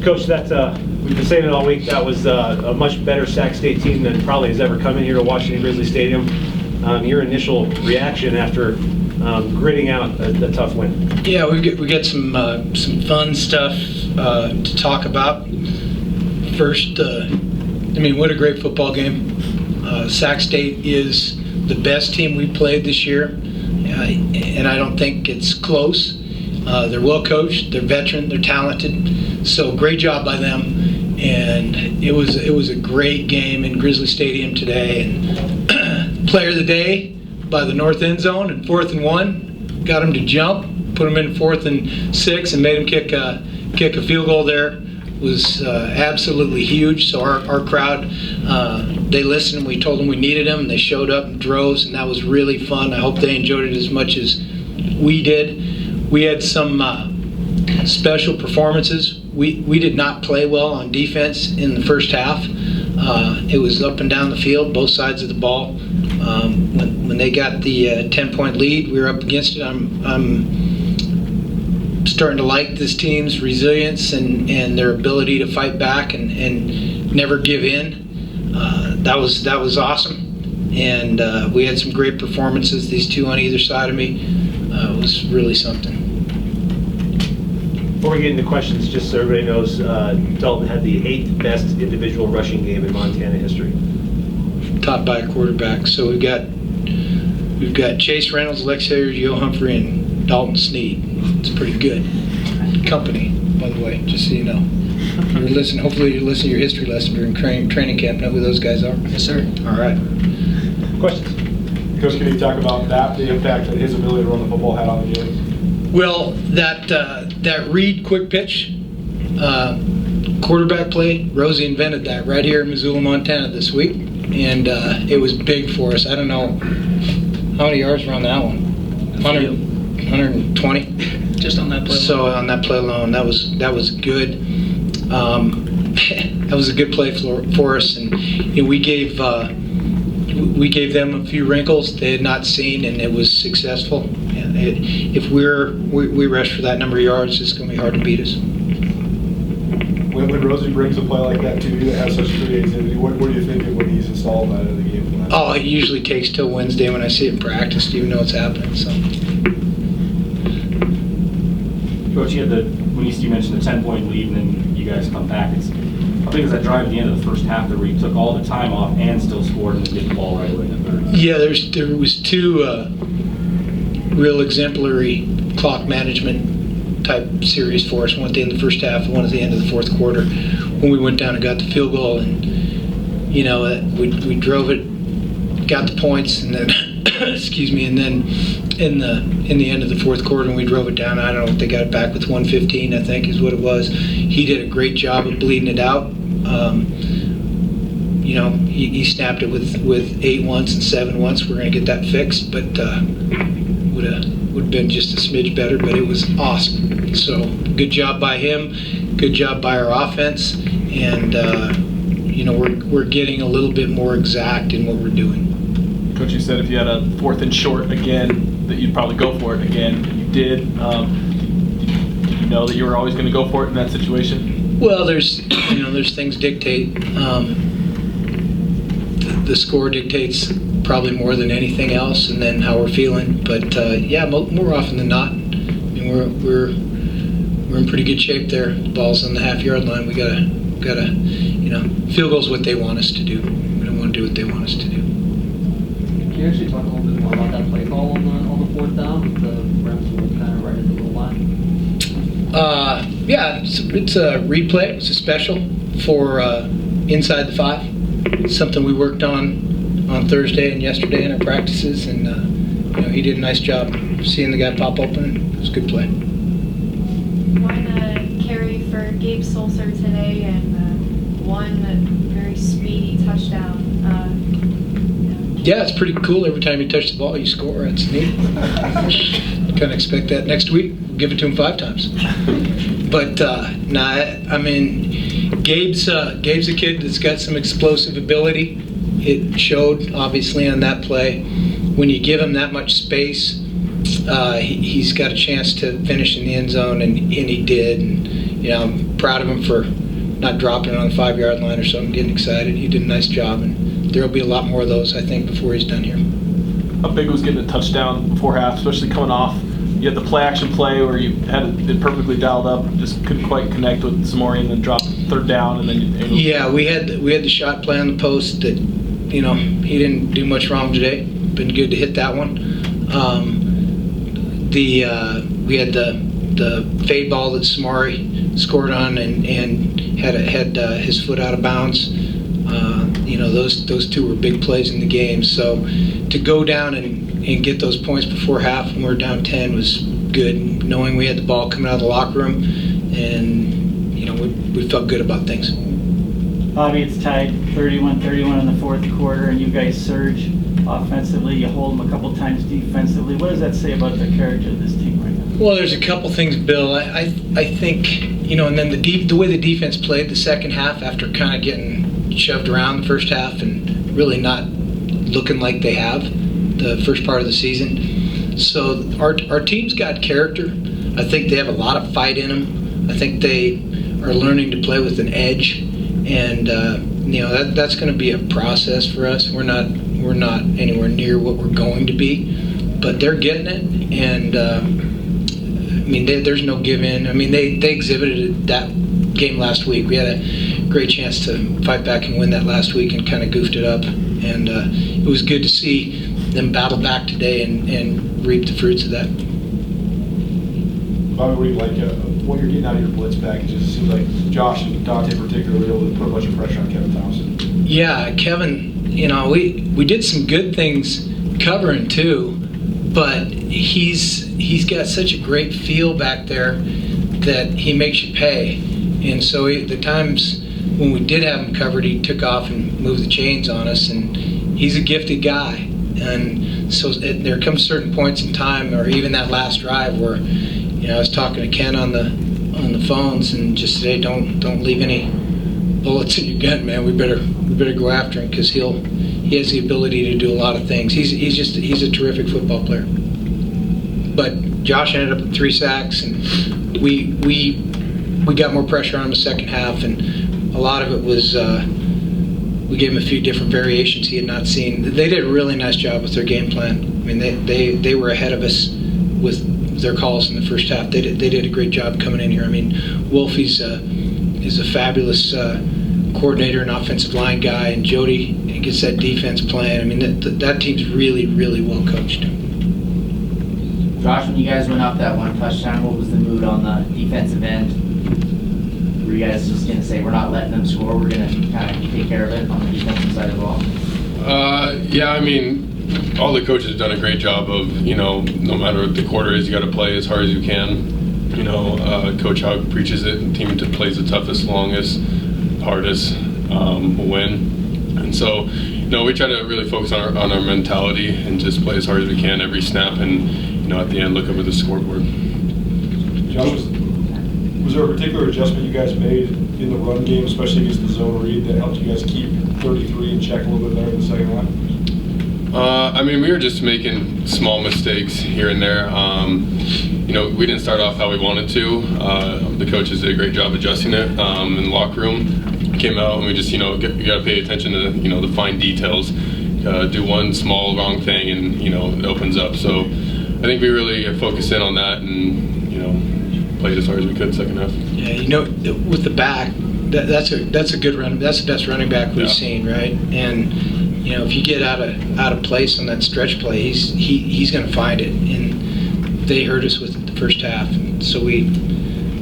Coach, we've been saying it all week, that was a much better Sac State team than probably has ever come in here to Washington Grizzly Stadium. Your initial reaction after gritting out a tough win? Yeah, we get some fun stuff to talk about. First, what a great football game. Sac State is the best team we played this year, and I don't think it's close. They're well coached, they're veteran, they're talented, so great job by them. And it was a great game in Grizzly Stadium today. And player of the day by the north end zone in 4th and 1, got him to jump, put him in 4th and 6, and made him kick a field goal there. Was absolutely huge. So our crowd, they listened. We told them we needed them. They showed up in droves, and that was really fun. I hope they enjoyed it as much as we did. We had some special performances. We did not play well on defense in the first half. It was up and down the field, both sides of the ball. When they got the 10-point lead, we were up against it. I'm starting to like this team's resilience and their ability to fight back and never give in. That was awesome. And we had some great performances. These two on either side of me. It was really something. Before we get into questions, just so everybody knows, Dalton had the 8th best individual rushing game in Montana history. Topped by a quarterback. So we've got Chase Reynolds, Lex Hilliard, Yo Humphrey, and Dalton Sneed. It's pretty good company, by the way, just so you know. Hopefully you listen to your history lesson during training camp. Know who those guys are? Yes, sir. All right. Questions? Coach, can you talk about the impact that his ability to run the football had on the game? Well, that read quick pitch quarterback play, Rosie invented that right here in Missoula, Montana this week, and it was big for us. I don't know how many yards were on that one. 120. Just on that play. So on that play alone, that was good. That was a good play for us, and we gave them a few wrinkles they had not seen, and it was successful. And if we rush for that number of yards, it's going to be hard to beat us. When Rosie brings a play like that to you that has such creativity, what do you think of when he's installed that in the game? Oh, it usually takes till Wednesday when I see it in practice to even know what's happening. So. Coach, when you mentioned the 10-point lead and then you guys come back, how big is that drive at the end of the first half where you took all the time off and still scored and get the ball right away in the third? Yeah, there was two real exemplary clock management type series for us. One at the end of the first half, one at the end of the fourth quarter, when we went down and got the field goal, and we drove it, got the points, and then excuse me, and then in the end of the fourth quarter, when we drove it down, I don't know if they got it back with 1:15, I think is what it was. He did a great job of bleeding it out. He snapped it with 8 once and 7 once. We're going to get that fixed, but would have been just a smidge better, but it was awesome. So good job by him, good job by our offense, and we're getting a little bit more exact in what we're doing. Coach, you said if you had a 4th and short again, that you'd probably go for it again. You did. Did you know that you were always going to go for it in that situation? Well, there's things dictate. The score dictates probably more than anything else, and then how we're feeling. But more often than not, I mean, we're in pretty good shape there. The ball's on the half-yard line. We gotta field goal's what they want us to do. We don't want to do what they want us to do. Can you actually talk a little bit more about that play call on the 4th down with the Rams kind of right at the goal line? It's a replay. It's a special for inside the 5. It's something we worked on Thursday and yesterday in our practices, and he did a nice job seeing the guy pop open. It was a good play. One carry for Gabe Sulzer today, and one very speedy touchdown. Yeah, it's pretty cool. Every time you touch the ball, you score. That's neat. Kind of expect that next week. We'll give it to him 5 times. But Gabe's a kid that's got some explosive ability. It showed obviously on that play. When you give him that much space, he's got a chance to finish in the end zone, and he did. And I'm proud of him for not dropping it on the 5-yard line or something, getting excited. He did a nice job, and there will be a lot more of those, I think, before he's done here. How big was getting a touchdown before half, especially coming off? You had the play-action play where you had it perfectly dialed up, just couldn't quite connect with Samori, and then dropped 3rd down, and then Yeah, we had the shot play on the post that, he didn't do much wrong today. Been good to hit that one. We had the fade ball that Samori scored on and had his foot out of bounds. Those two were big plays in the game. So to go down and get those points before half when we were down 10 was good, knowing we had the ball coming out of the locker room, and we felt good about things. Bobby, it's tied 31-31 in the 4th quarter, and you guys surge offensively. You hold them a couple times defensively. What does that say about the character of this team right now? Well, there's a couple things, Bill. I think, and then the way the defense played the second half after kind of getting shoved around the first half and really not looking like they have the first part of the season. So our team's got character. I think they have a lot of fight in them. I think they are learning to play with an edge, and that's going to be a process for us. We're not anywhere near what we're going to be, but they're getting it, and there's no give in. They exhibited that game last week. We had a great chance to fight back and win that last week, and kind of goofed it up, and it was good to see them battle back today and reap the fruits of that. Bobby, what do you like what you're getting out of your blitz packages? It seems like Josh and Dante particularly were able to put a bunch of pressure on Kevin Thomson. Yeah, Kevin, we did some good things covering too, but he's got such a great feel back there that he makes you pay. And so the times when we did have him covered, he took off and moved the chains on us, and he's a gifted guy. And so there comes certain points in time, or even that last drive where, I was talking to Ken on the phones and just said, hey, don't leave any bullets in your gun, man. We better go after him, because he has the ability to do a lot of things. He's a terrific football player. But Josh ended up with 3 sacks, and we got more pressure on him the second half, and a lot of it was we gave him a few different variations he had not seen. They did a really nice job with their game plan. They were ahead of us with their calls in the first half. They did a great job coming in here. Wolfie's is a fabulous coordinator and offensive line guy, and Jody gets that defense playing. That team's really, really well coached. Josh, when you guys went up that 1 touchdown, what was the mood on the defensive end? Were you guys just going to say, we're not letting them score, we're going to kind of take care of it on the defensive side of the ball? All the coaches have done a great job of, no matter what the quarter is, you got to play as hard as you can. Coach Hauck preaches it, and team that plays the toughest, longest, hardest will win. And so, we try to really focus on our mentality and just play as hard as we can every snap, and, at the end, look up at the scoreboard. John, was there a particular adjustment you guys made in the run game, especially against the zone read, that helped you guys keep 33 in check a little bit better in the second half? We were just making small mistakes here and there. We didn't start off how we wanted to. The coaches did a great job adjusting it in the locker room. Came out, and we just, you got to pay attention to, the fine details. Do one small wrong thing, and, it opens up. So I think we really focused in on that, and, played as hard as we could second half. Yeah, with the back, that's a good run. That's the best running back we've seen, right? And if you get out of place on that stretch play, he's going to find it. And they hurt us with it the first half, and so we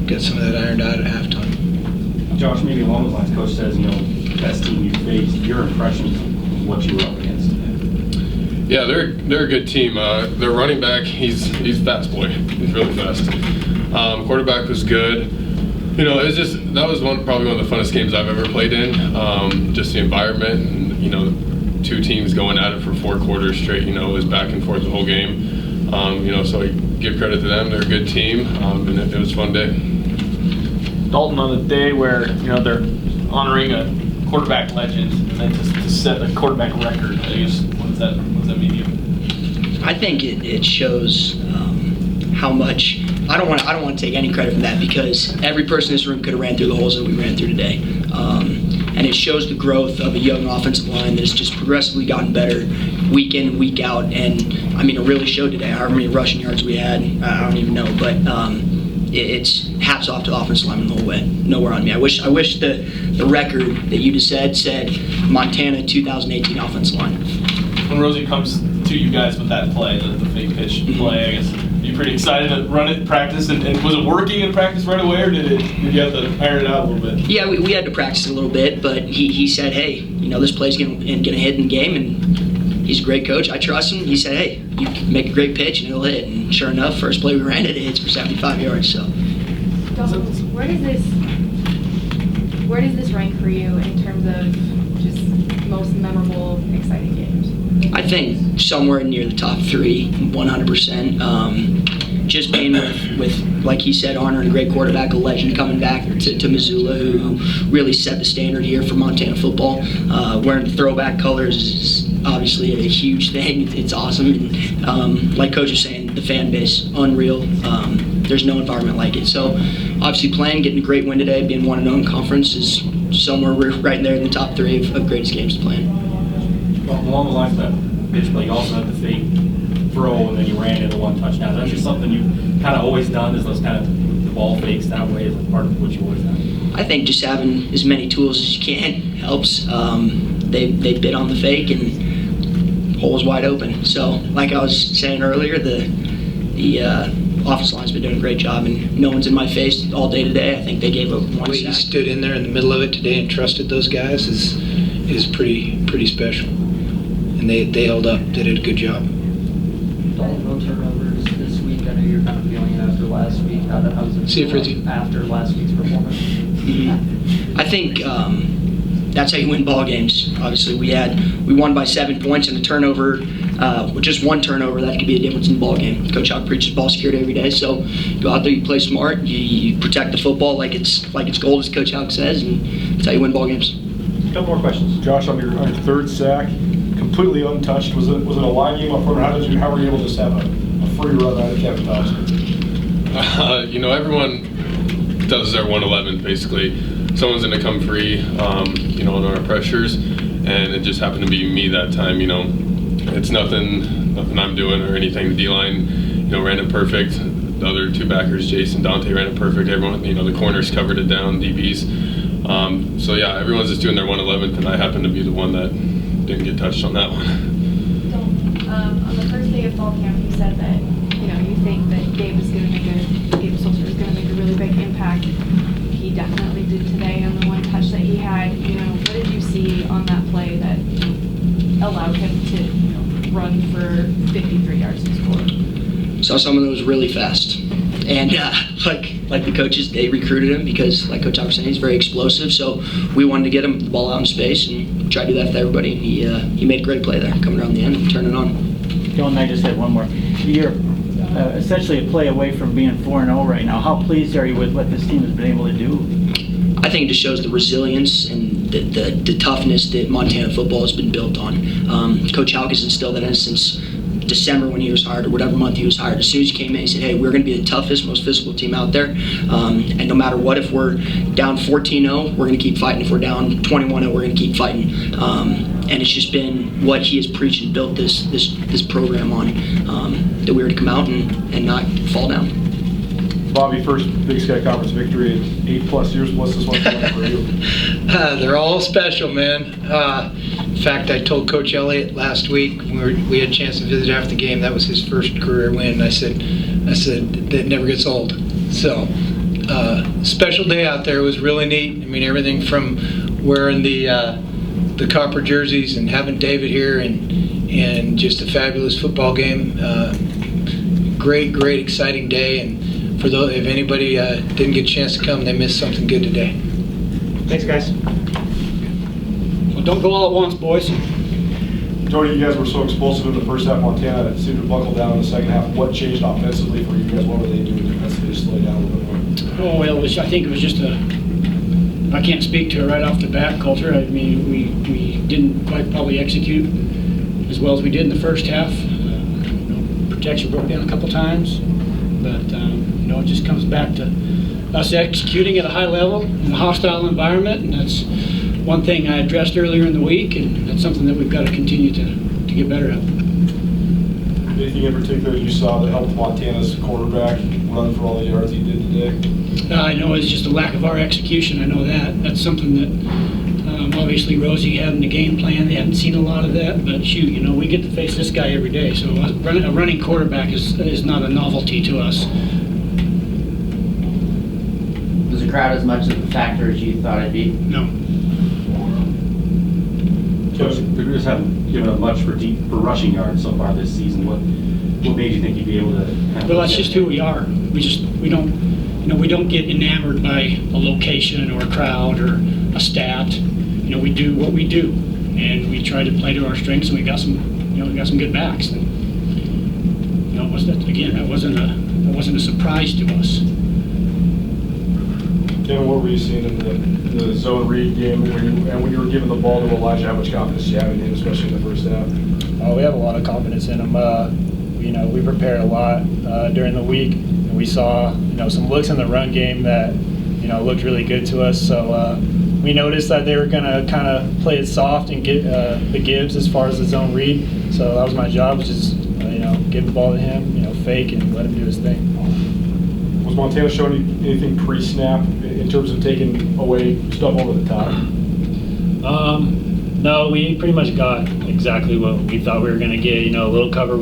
got some of that ironed out at halftime. Josh, maybe along those lines, Coach says, best team you faced. Your impressions of what you were up against today? Yeah, they're a good team. Their running back, he's fast boy. He's really fast. Quarterback was good. That was probably one of the funnest games I've ever played in. Just the environment, and 2 teams going at it for 4 quarters straight. It was back and forth the whole game. So I give credit to them. They're a good team, and it was a fun day. Dalton, on the day where they're honoring a quarterback legend, and then to set a quarterback record, I guess, what does that mean to you? I think it shows how much. I don't want to take any credit for that, because every person in this room could have ran through the holes that we ran through today. And it shows the growth of a young offensive line that has just progressively gotten better week in and week out. And I mean, it really showed today. How many rushing yards we had, I don't even know. But it's hats off to the offensive lineman the whole way. Nowhere on me. I wish the record that you just said Montana 2018 offensive line. When Rosie comes to you guys with that play, the fake pitch play, I guess, are you pretty excited to run it in practice? And was it working in practice right away, or did you have to iron it out a little bit? Yeah, we had to practice a little bit, but he said, hey, this play's gonna hit in the game, and he's a great coach. I trust him. He said, hey, you can make a great pitch and it'll hit. And sure enough, first play we ran it hits for 75 yards. So. Where does this rank for you in terms of just most memorable, exciting games? I think somewhere near the top 3, 100%. Just being with, like he said, Arner, a great quarterback, a legend coming back to Missoula, who really set the standard here for Montana football. Wearing the throwback colors is obviously a huge thing. It's awesome. And like Coach was saying, the fan base, unreal. There's no environment like it. So obviously getting a great win today, being 1-0 in conference is somewhere we're right there in the top 3 of greatest games to play in. Well, along the lines of that pitch play, you also had the fake throw, and then you ran into 1 touchdown. That's just something you've kind of always done, is those kind of the ball fakes that way, is part of what you've always done. I think just having as many tools as you can helps. They bid on the fake, and hole was wide open. So, like I was saying earlier, the offensive line's been doing a great job, and no one's in my face all day today. I think they gave up 1 The way sack. he stood in there in the middle of it today and trusted those guys is pretty special. And they held up, did a good job. No turnovers this week. I know you're kind of feeling it after last week. How's it See you, feel Fritzy. after last week's performance? I think that's how you win ball games. Obviously, we won by 7 points, and a turnover, with just 1 turnover, that could be a difference in the ball game. Coach Hauck preaches ball security every day, so you go out there, you play smart, you protect the football like it's gold, as Coach Hauck says, and that's how you win ball games. A couple more questions. Josh, on your 3rd sack, completely untouched. Was it a line game up front, or how were you able to just have a free run out of Kevin Thomson? Everyone does their 111 basically. Someone's going to come free, on our pressures, and it just happened to be me that time. It's nothing I'm doing or anything. The D-line, ran it perfect. The other 2 backers, Jason, Dante, ran it perfect. Everyone, the corners covered it down, DBs. So yeah, everyone's just doing their 111th, and I happen to be the one that didn't get touched on that one. On the first day of fall camp, you said that you think that Gabe Solser is going to make a really big impact. He definitely did today on the 1 touch that he had. What did you see on that play that allowed him to run for 53 yards and score? Saw someone that was really fast. And like the coaches, they recruited him because, like Coach Hauck was saying, he's very explosive. So we wanted to get him the ball out in space and try to do that with everybody. And he made a great play there, coming around the end and turning on. Dylan, I just had one more. You're essentially a play away from being 4-0 right now. How pleased are you with what this team has been able to do? I think it just shows the resilience and the toughness that Montana football has been built on. Coach Hauck has instilled that in us since December when he was hired, or whatever month he was hired. As soon as he came in, he said, hey, we're going to be the toughest, most physical team out there. And no matter what, if we're down 14-0, we're going to keep fighting. If we're down 21-0, we're going to keep fighting. And it's just been what he has preached and built this program on, that we were to come out and not fall down. Bobby, first Big Sky Conference victory in 8+ years. What's this one like for you? They're all special, man. In fact, I told Coach Elliott last week when we had a chance to visit after the game, that was his first career win. I said that never gets old. So, special day out there. It was really neat. I mean, everything from wearing the copper jerseys and having David here and just a fabulous football game. Great, exciting day. And for those, if anybody didn't get a chance to come, they missed something good today. Thanks, guys. Well, don't go all at once, boys. Jody, you guys were so explosive in the first half. Montana seemed to buckle down in the second half. What changed offensively for you guys? What were they doing defensively to slow down a little bit more? Oh, well, I think it was just I can't speak to it right off the bat culture. I mean, we didn't quite probably execute as well as we did in the first half. Protection broke down a couple times. But, it just comes back to us executing at a high level in a hostile environment, and that's one thing I addressed earlier in the week, and that's something that we've got to continue to get better at. Anything in particular you saw that helped Montana's quarterback run for all the yards he did today? I know it's just a lack of our execution. I know that. That's something that obviously Rosie had in the game plan. They hadn't seen a lot of that, but shoot, we get to face this guy every day. So a running quarterback is not a novelty to us. Was the crowd as much of a factor as you thought it'd be? No. Coach, the Griz haven't given up much for rushing yards so far this season. What made you think you'd be able to? Well, that's just who we are. We don't get enamored by a location or a crowd or a stat. We do what we do, and we try to play to our strengths. And we got some good backs. And, that wasn't a surprise to us. Kevin, what were you seeing in the zone read game when you were giving the ball to Elijah? How much confidence do you have in him, especially in the first half? We have a lot of confidence in him. We prepared a lot during the week, and we saw some looks in the run game that looked really good to us. So we noticed that they were going to kind of play it soft and get the gives as far as the zone read. So that was my job, was just give the ball to him, fake and let him do his thing. Was Montana showing you anything pre-snap in terms of taking away stuff over the top? No, we pretty much got exactly what we thought we were going to get. A lot of cover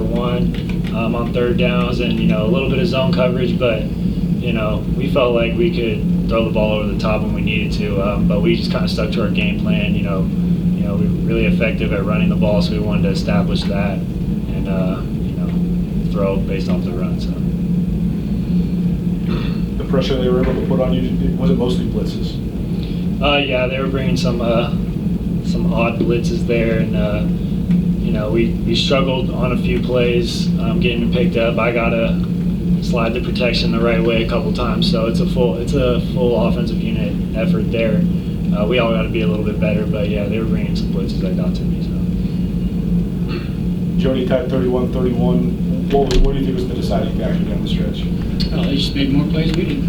one on third downs, and a little bit of zone coverage. But we felt like we could throw the ball over the top when we needed to. But we just kind of stuck to our game plan. We were really effective at running the ball, so we wanted to establish that and throw based off the run. So. The pressure they were able to put on you, was it mostly blitzes? Yeah, they were bringing some odd blitzes there, and we struggled on a few plays getting them picked up. I gotta slide the protection the right way a couple times, so it's a full offensive unit effort there. We all got to be a little bit better, but yeah, they were bringing some blitzes that got to me. So. Jody tied 31-31. What do you think was the deciding factor down the stretch? They just made more plays than we did.